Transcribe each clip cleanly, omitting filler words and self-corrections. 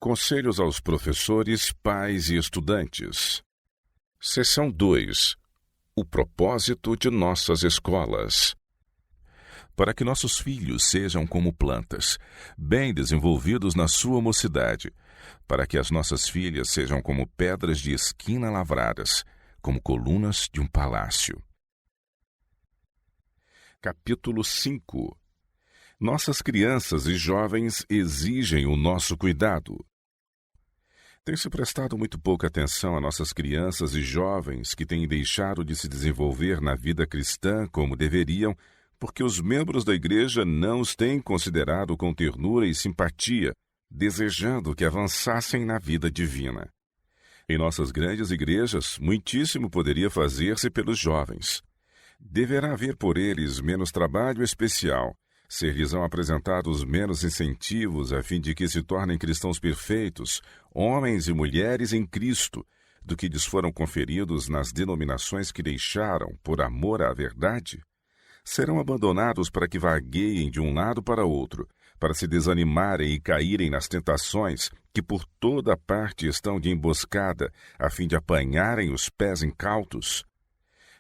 Conselhos aos professores, pais e estudantes. Seção 2. O propósito de nossas escolas. Para que nossos filhos sejam como plantas, bem desenvolvidos na sua mocidade, para que as nossas filhas sejam como pedras de esquina lavradas, como colunas de um palácio. Capítulo 5. Nossas crianças e jovens exigem o nosso cuidado. Tem-se prestado muito pouca atenção a nossas crianças e jovens que têm deixado de se desenvolver na vida cristã como deveriam, porque os membros da igreja não os têm considerado com ternura e simpatia, desejando que avançassem na vida divina. Em nossas grandes igrejas, muitíssimo poderia fazer-se pelos jovens. Deverá haver por eles menos trabalho especial, ser-lhes-ão apresentados menos incentivos a fim de que se tornem cristãos perfeitos, homens e mulheres em Cristo, do que lhes foram conferidos nas denominações que deixaram por amor à verdade? Serão abandonados para que vagueiem de um lado para outro, para se desanimarem e caírem nas tentações que por toda parte estão de emboscada, a fim de apanharem os pés incautos?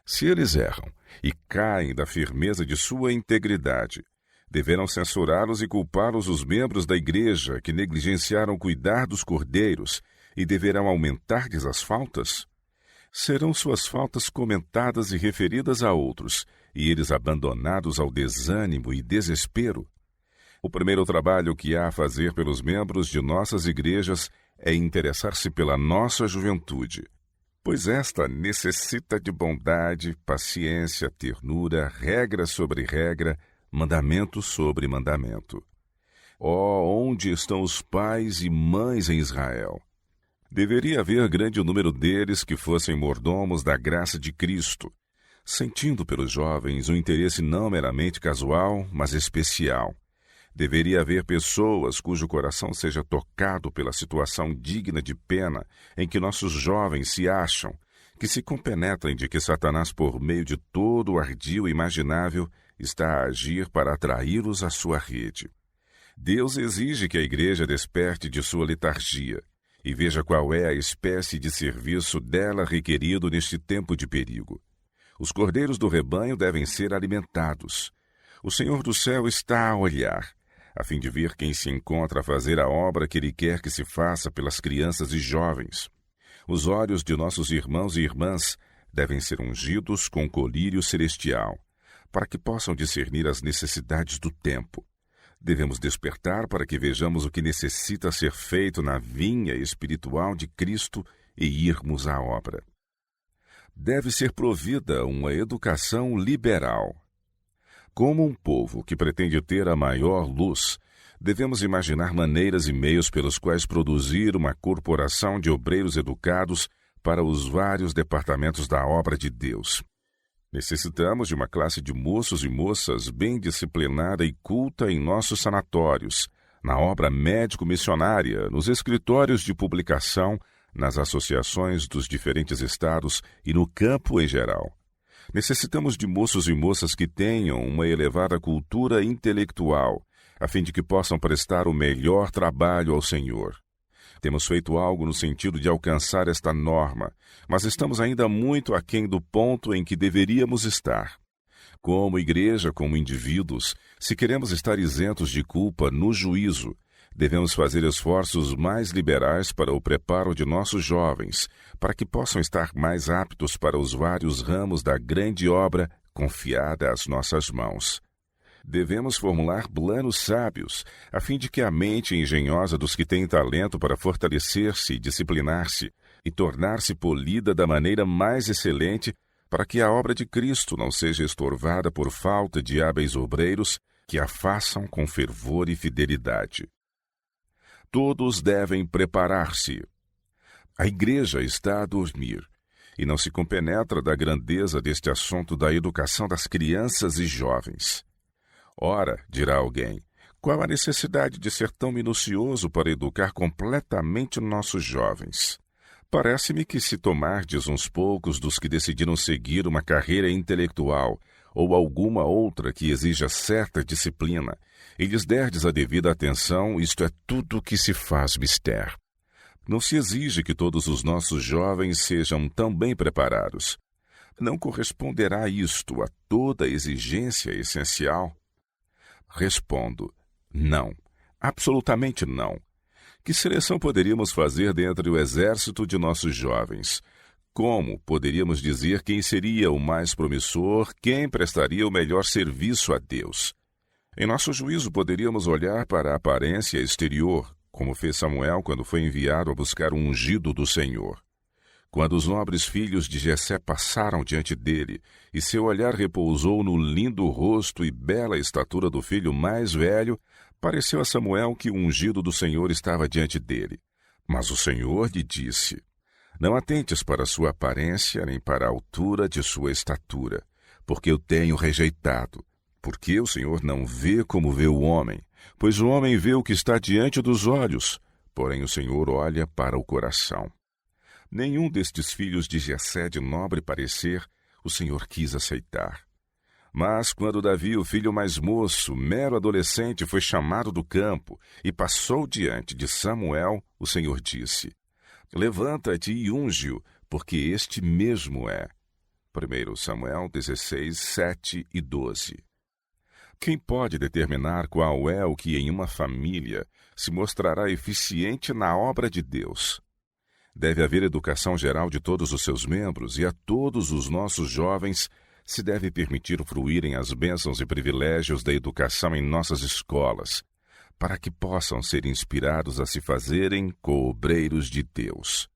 Se eles erram e caem da firmeza de sua integridade, deverão censurá-los e culpá-los os membros da igreja que negligenciaram cuidar dos cordeiros e deverão aumentar-lhes as faltas? Serão suas faltas comentadas e referidas a outros, e eles abandonados ao desânimo e desespero? O primeiro trabalho que há a fazer pelos membros de nossas igrejas é interessar-se pela nossa juventude, pois esta necessita de bondade, paciência, ternura, regra sobre regra, mandamento sobre mandamento. Onde estão os pais e mães em Israel? Deveria haver grande número deles que fossem mordomos da graça de Cristo, sentindo pelos jovens um interesse não meramente casual, mas especial. Deveria haver pessoas cujo coração seja tocado pela situação digna de pena em que nossos jovens se acham, que se compenetrem de que Satanás, por meio de todo o ardil imaginável, está a agir para atraí-los à sua rede. Deus exige que a igreja desperte de sua letargia e veja qual é a espécie de serviço dela requerido neste tempo de perigo. Os cordeiros do rebanho devem ser alimentados. O Senhor do céu está a olhar, a fim de ver quem se encontra a fazer a obra que Ele quer que se faça pelas crianças e jovens. Os olhos de nossos irmãos e irmãs devem ser ungidos com colírio celestial, para que possam discernir as necessidades do tempo. Devemos despertar para que vejamos o que necessita ser feito na vinha espiritual de Cristo e irmos à obra. Deve ser provida uma educação liberal. Como um povo que pretende ter a maior luz, devemos imaginar maneiras e meios pelos quais produzir uma corporação de obreiros educados para os vários departamentos da obra de Deus. Necessitamos de uma classe de moços e moças bem disciplinada e culta em nossos sanatórios, na obra médico-missionária, nos escritórios de publicação, nas associações dos diferentes estados e no campo em geral. Necessitamos de moços e moças que tenham uma elevada cultura intelectual, a fim de que possam prestar o melhor trabalho ao Senhor. Temos feito algo no sentido de alcançar esta norma, mas estamos ainda muito aquém do ponto em que deveríamos estar. Como igreja, como indivíduos, se queremos estar isentos de culpa no juízo, devemos fazer esforços mais liberais para o preparo de nossos jovens, para que possam estar mais aptos para os vários ramos da grande obra confiada às nossas mãos. Devemos formular planos sábios, a fim de que a mente engenhosa dos que têm talento para fortalecer-se e disciplinar-se e tornar-se polida da maneira mais excelente, para que a obra de Cristo não seja estorvada por falta de hábeis obreiros que a façam com fervor e fidelidade. Todos devem preparar-se. A igreja está a dormir e não se compenetra da grandeza deste assunto da educação das crianças e jovens. Ora, dirá alguém, qual a necessidade de ser tão minucioso para educar completamente nossos jovens? Parece-me que se tomardes uns poucos dos que decidiram seguir uma carreira intelectual ou alguma outra que exija certa disciplina, e lhes derdes a devida atenção, isto é tudo que se faz mister. Não se exige que todos os nossos jovens sejam tão bem preparados. Não corresponderá isto a toda exigência essencial? Respondo, não, absolutamente não. Que seleção poderíamos fazer dentre o exército de nossos jovens? Como poderíamos dizer quem seria o mais promissor, quem prestaria o melhor serviço a Deus? Em nosso juízo, poderíamos olhar para a aparência exterior, como fez Samuel quando foi enviado a buscar o ungido do Senhor. Quando os nobres filhos de Jessé passaram diante dele, e seu olhar repousou no lindo rosto e bela estatura do filho mais velho, pareceu a Samuel que o ungido do Senhor estava diante dele. Mas o Senhor lhe disse: não atentes para a sua aparência, nem para a altura de sua estatura, porque eu tenho rejeitado. Porque o Senhor não vê como vê o homem, pois o homem vê o que está diante dos olhos, porém o Senhor olha para o coração. Nenhum destes filhos de Jessé de nobre parecer o Senhor quis aceitar. Mas quando Davi, o filho mais moço, mero adolescente, foi chamado do campo e passou diante de Samuel, o Senhor disse: levanta-te e unge-o, porque este mesmo é. 1 Samuel 16, 7 e 12. Quem pode determinar qual é o que em uma família se mostrará eficiente na obra de Deus? Deve haver educação geral de todos os seus membros e a todos os nossos jovens se deve permitir fruírem as bênçãos e privilégios da educação em nossas escolas, para que possam ser inspirados a se fazerem coobreiros de Deus.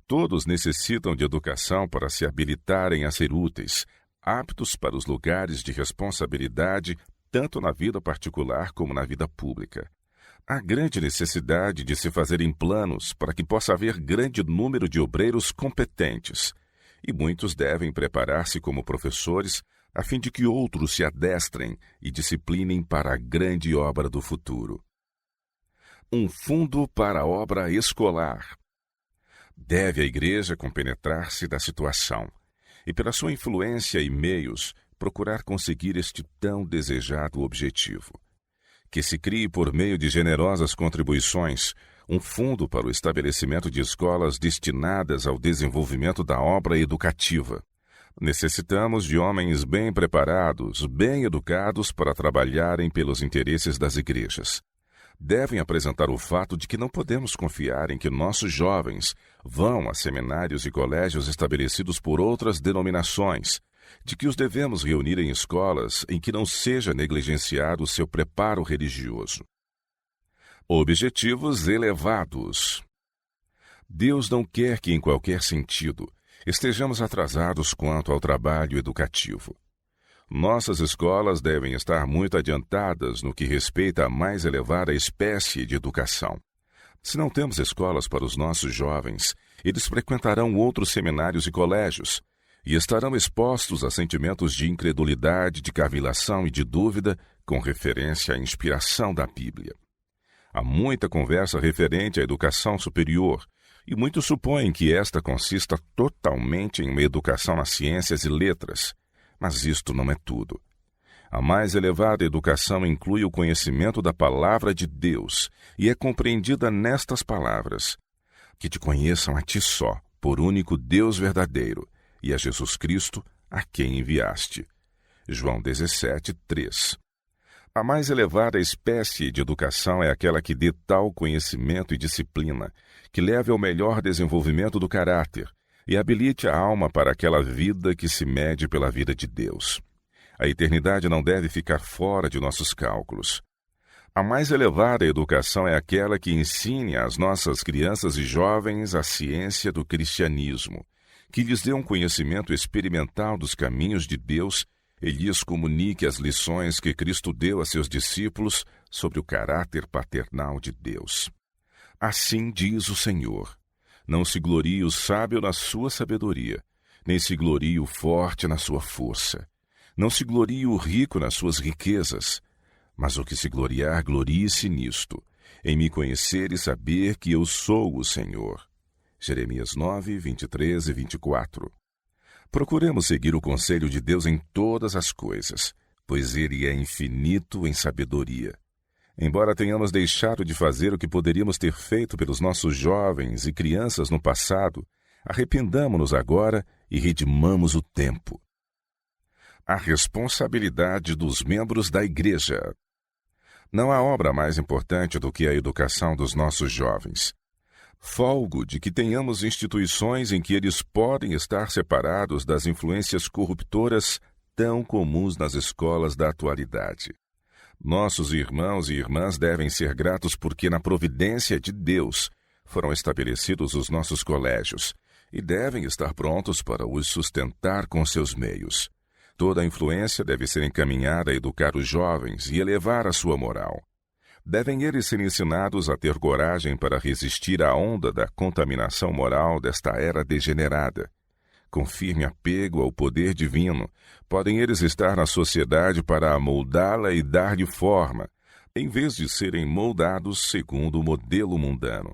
Todos necessitam de educação para se habilitarem a ser úteis, aptos para os lugares de responsabilidade, tanto na vida particular como na vida pública. Há grande necessidade de se fazerem planos para que possa haver grande número de obreiros competentes, e muitos devem preparar-se como professores a fim de que outros se adestrem e disciplinem para a grande obra do futuro. Um fundo para a obra escolar. Deve a Igreja compenetrar-se da situação e, pela sua influência e meios, procurar conseguir este tão desejado objetivo. Que se crie, por meio de generosas contribuições, um fundo para o estabelecimento de escolas destinadas ao desenvolvimento da obra educativa. Necessitamos de homens bem preparados, bem educados para trabalharem pelos interesses das igrejas. Devem apresentar o fato de que não podemos confiar em que nossos jovens vão a seminários e colégios estabelecidos por outras denominações, de que os devemos reunir em escolas em que não seja negligenciado o seu preparo religioso. Objetivos elevados. Deus não quer que, em qualquer sentido, estejamos atrasados quanto ao trabalho educativo. Nossas escolas devem estar muito adiantadas no que respeita à mais elevada espécie de educação. Se não temos escolas para os nossos jovens, eles frequentarão outros seminários e colégios, e estarão expostos a sentimentos de incredulidade, de cavilação e de dúvida com referência à inspiração da Bíblia. Há muita conversa referente à educação superior, e muitos supõem que esta consista totalmente em uma educação nas ciências e letras, mas isto não é tudo. A mais elevada educação inclui o conhecimento da palavra de Deus e é compreendida nestas palavras: que te conheçam a ti só, por único Deus verdadeiro, e a Jesus Cristo, a quem enviaste. João 17, 3. A mais elevada espécie de educação é aquela que dê tal conhecimento e disciplina, que leve ao melhor desenvolvimento do caráter e habilite a alma para aquela vida que se mede pela vida de Deus. A eternidade não deve ficar fora de nossos cálculos. A mais elevada educação é aquela que ensine às nossas crianças e jovens a ciência do cristianismo, que lhes dê um conhecimento experimental dos caminhos de Deus e lhes comunique as lições que Cristo deu a seus discípulos sobre o caráter paternal de Deus. Assim diz o Senhor: não se glorie o sábio na sua sabedoria, nem se glorie o forte na sua força. Não se glorie o rico nas suas riquezas, mas o que se gloriar, glorie-se nisto, em me conhecer e saber que eu sou o Senhor. Jeremias 9, 23 e 24. Procuremos seguir o conselho de Deus em todas as coisas, pois Ele é infinito em sabedoria. Embora tenhamos deixado de fazer o que poderíamos ter feito pelos nossos jovens e crianças no passado, arrependamo-nos agora e redimamos o tempo. A responsabilidade dos membros da Igreja. Não há obra mais importante do que a educação dos nossos jovens. Folgo de que tenhamos instituições em que eles podem estar separados das influências corruptoras tão comuns nas escolas da atualidade. Nossos irmãos e irmãs devem ser gratos porque, na providência de Deus, foram estabelecidos os nossos colégios e devem estar prontos para os sustentar com seus meios. Toda a influência deve ser encaminhada a educar os jovens e elevar a sua moral. Devem eles ser ensinados a ter coragem para resistir à onda da contaminação moral desta era degenerada. Com firme apego ao poder divino, podem eles estar na sociedade para amoldá-la e dar-lhe forma, em vez de serem moldados segundo o modelo mundano.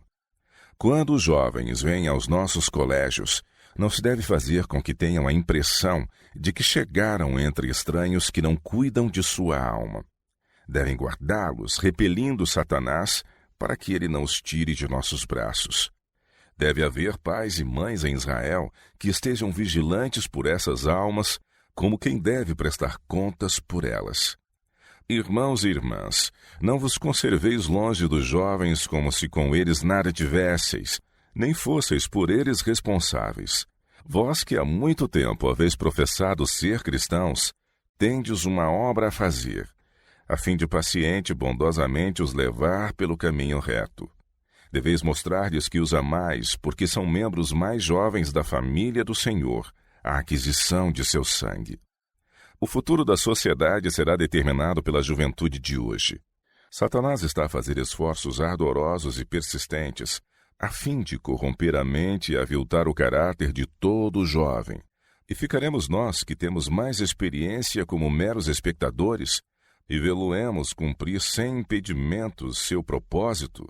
Quando os jovens vêm aos nossos colégios, não se deve fazer com que tenham a impressão de que chegaram entre estranhos que não cuidam de sua alma. Devem guardá-los, repelindo Satanás, para que ele não os tire de nossos braços. Deve haver pais e mães em Israel que estejam vigilantes por essas almas, como quem deve prestar contas por elas. Irmãos e irmãs, não vos conserveis longe dos jovens como se com eles nada tivesseis, nem fosseis por eles responsáveis. Vós que há muito tempo haveis professado ser cristãos, tendes uma obra a fazer, a fim de paciente e bondosamente os levar pelo caminho reto. Deveis mostrar-lhes que os amais, porque são membros mais jovens da família do Senhor, a aquisição de seu sangue. O futuro da sociedade será determinado pela juventude de hoje. Satanás está a fazer esforços ardorosos e persistentes, a fim de corromper a mente e aviltar o caráter de todo jovem. E ficaremos nós, que temos mais experiência como meros espectadores, e vê-lo-emos cumprir sem impedimentos seu propósito?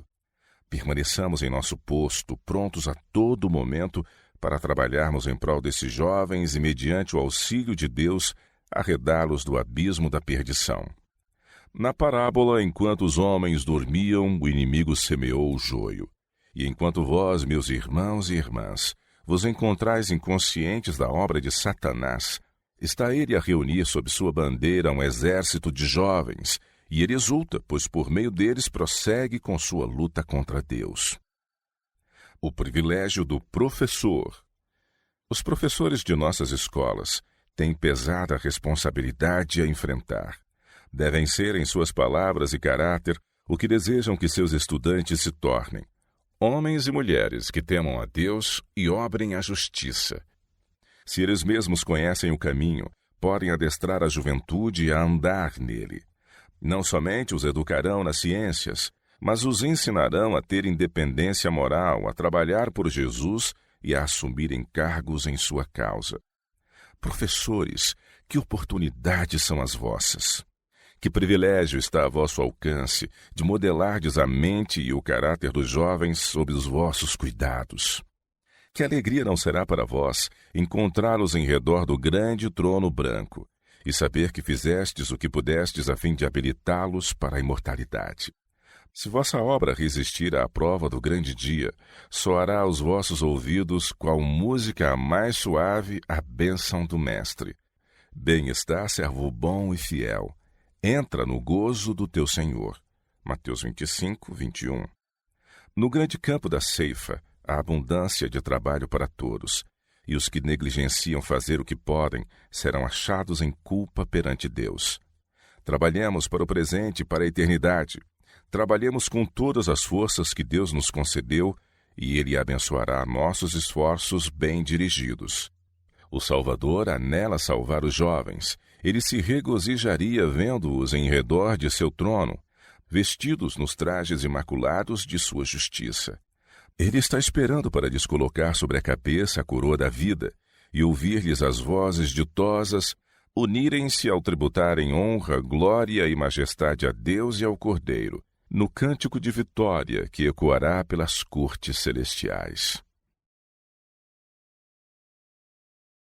Permaneçamos em nosso posto, prontos a todo momento para trabalharmos em prol desses jovens e, mediante o auxílio de Deus, arredá-los do abismo da perdição. Na parábola, enquanto os homens dormiam, o inimigo semeou o joio. E enquanto vós, meus irmãos e irmãs, vos encontrais inconscientes da obra de Satanás, está ele a reunir sob sua bandeira um exército de jovens, e ele exulta, pois por meio deles prossegue com sua luta contra Deus. O privilégio do professor. Os professores de nossas escolas têm pesada responsabilidade a enfrentar. Devem ser, em suas palavras e caráter, o que desejam que seus estudantes se tornem. Homens e mulheres que temam a Deus e obrem a justiça. Se eles mesmos conhecem o caminho, podem adestrar a juventude a andar nele. Não somente os educarão nas ciências, mas os ensinarão a ter independência moral, a trabalhar por Jesus e a assumirem cargos em sua causa. Professores, que oportunidades são as vossas! Que privilégio está a vosso alcance de modelardes a mente e o caráter dos jovens sob os vossos cuidados. Que alegria não será para vós encontrá-los em redor do grande trono branco e saber que fizestes o que pudestes a fim de habilitá-los para a imortalidade. Se vossa obra resistir à prova do grande dia, soará aos vossos ouvidos, qual música a mais suave, a bênção do Mestre. Bem está, servo bom e fiel. Entra no gozo do teu Senhor. Mateus 25, 21. No grande campo da ceifa, há abundância de trabalho para todos, e os que negligenciam fazer o que podem serão achados em culpa perante Deus. Trabalhemos para o presente e para a eternidade. Trabalhemos com todas as forças que Deus nos concedeu, e Ele abençoará nossos esforços bem dirigidos. O Salvador anela salvar os jovens. Ele se regozijaria vendo-os em redor de seu trono, vestidos nos trajes imaculados de sua justiça. Ele está esperando para lhes colocar sobre a cabeça a coroa da vida e ouvir-lhes as vozes ditosas, unirem-se ao tributarem honra, glória e majestade a Deus e ao Cordeiro, no cântico de vitória que ecoará pelas cortes celestiais.